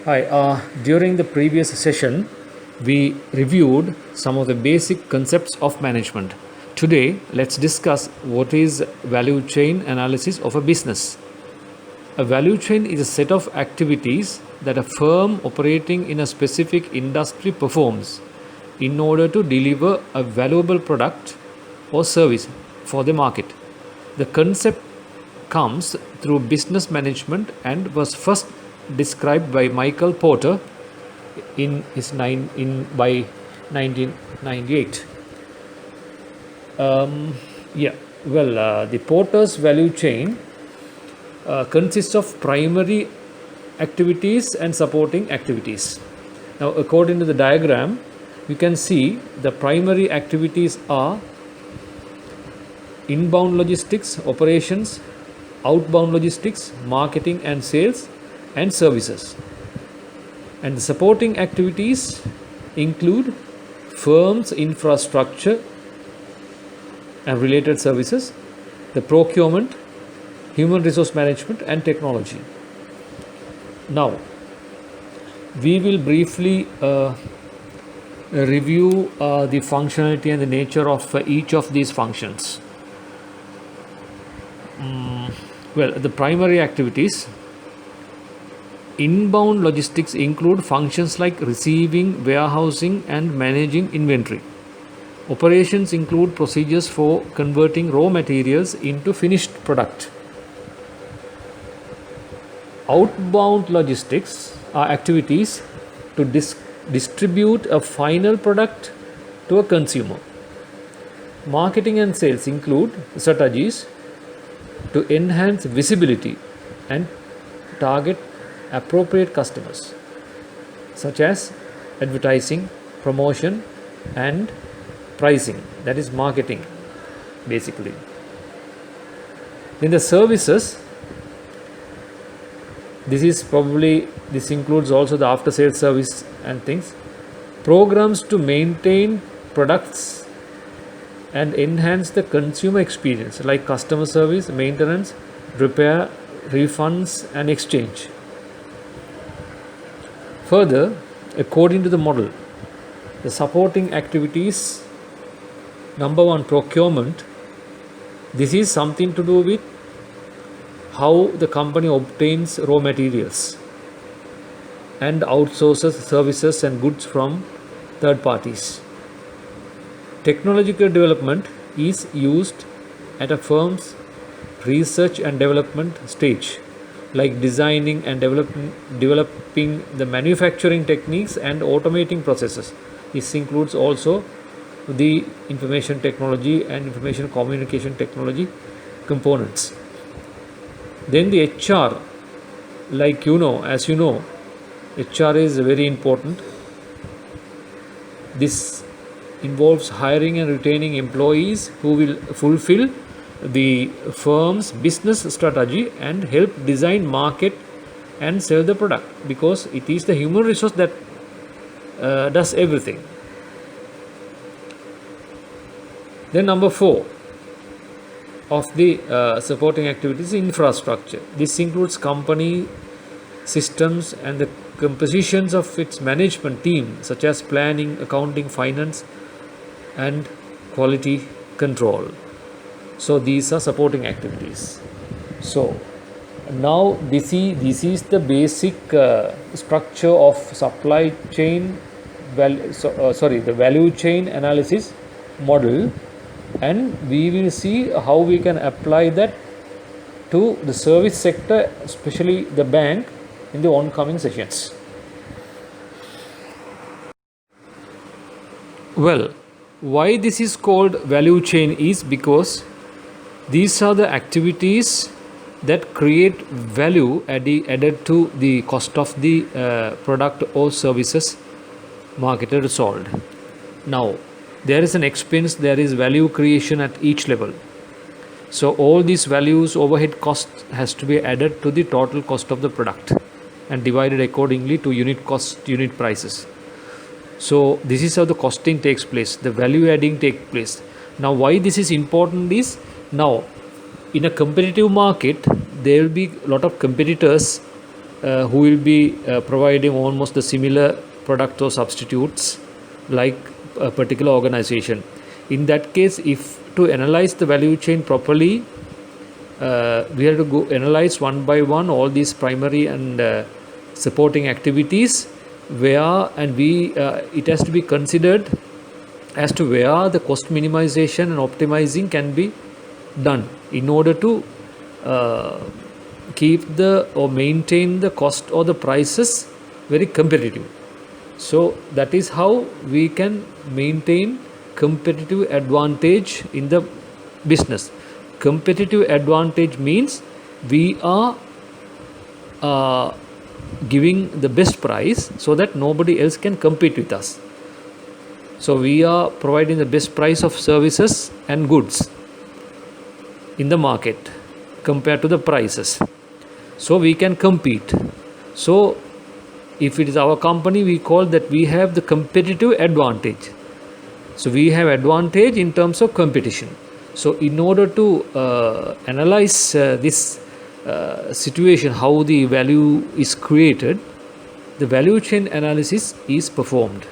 Hi, during the previous session, we reviewed some of the basic concepts of management. Today, let's discuss what is value chain analysis of a business. A value chain is a set of activities that a firm operating in a specific industry performs in order to deliver a valuable product or service for the market. The concept comes through business management and was first described by Michael Porter by 1998. The Porter's value chain consists of primary activities and supporting activities. Now, according to the diagram, you can see the primary activities are inbound logistics, operations, outbound logistics, marketing and sales, and services. And the supporting activities include firm's infrastructure and related services, the procurement, human resource management, and technology. Now, we will briefly review the functionality and the nature of each of these functions. The primary activities. Inbound logistics include functions like receiving, warehousing, and managing inventory. Operations include procedures for converting raw materials into finished product. Outbound logistics are activities to distribute a final product to a consumer. Marketing and sales include strategies to enhance visibility and target appropriate customers, such as advertising, promotion, and pricing. That is marketing, basically. Then the services. This includes also the after sales service and things. Programs to maintain products and enhance the consumer experience, like customer service, maintenance, repair, refunds, and exchange. Further, according to the model, the supporting activities, number one, procurement. This is something to do with how the company obtains raw materials and outsources services and goods from third parties. Technological development is used at a firm's research and development stage, like designing and developing the manufacturing techniques and automating processes. This includes also the information technology and information communication technology components. Then the HR, as you know, HR is very important. This involves hiring and retaining employees who will fulfill the firm's business strategy and help design, market, and sell the product, because it is the human resource that does everything. Then number 4 of the supporting activities, infrastructure. This includes company systems and the compositions of its management team, such as planning, accounting, finance, and quality control. So these are supporting activities. So now this is the basic structure of supply chain the value chain analysis model, and we will see how we can apply that to the service sector, especially the bank, in the oncoming sessions. Why this is called value chain is because these are the activities that create value added to the cost of the product or services marketed or sold. Now, there is an expense, there is value creation at each level. So all these values, overhead cost has to be added to the total cost of the product and divided accordingly to unit cost, unit prices. So this is how the costing takes place, the value adding takes place. Now, why this is important is, now in a competitive market there will be a lot of competitors who will be providing almost the similar product or substitutes like a particular organization. In that case, if to analyze the value chain properly, we have to go analyze one by one all these primary and supporting activities, where and we it has to be considered as to where the cost minimization and optimizing can be done in order to keep the or maintain the cost or the prices very competitive. So that is how we can maintain competitive advantage in the business. Competitive advantage means we are giving the best price so that nobody else can compete with us. So we are providing the best price of services and goods in the market compared to the prices, so we can compete. So if it is our company, we call that we have the competitive advantage. So we have advantage in terms of competition. So in order to analyze this situation, how the value is created, the value chain analysis is performed.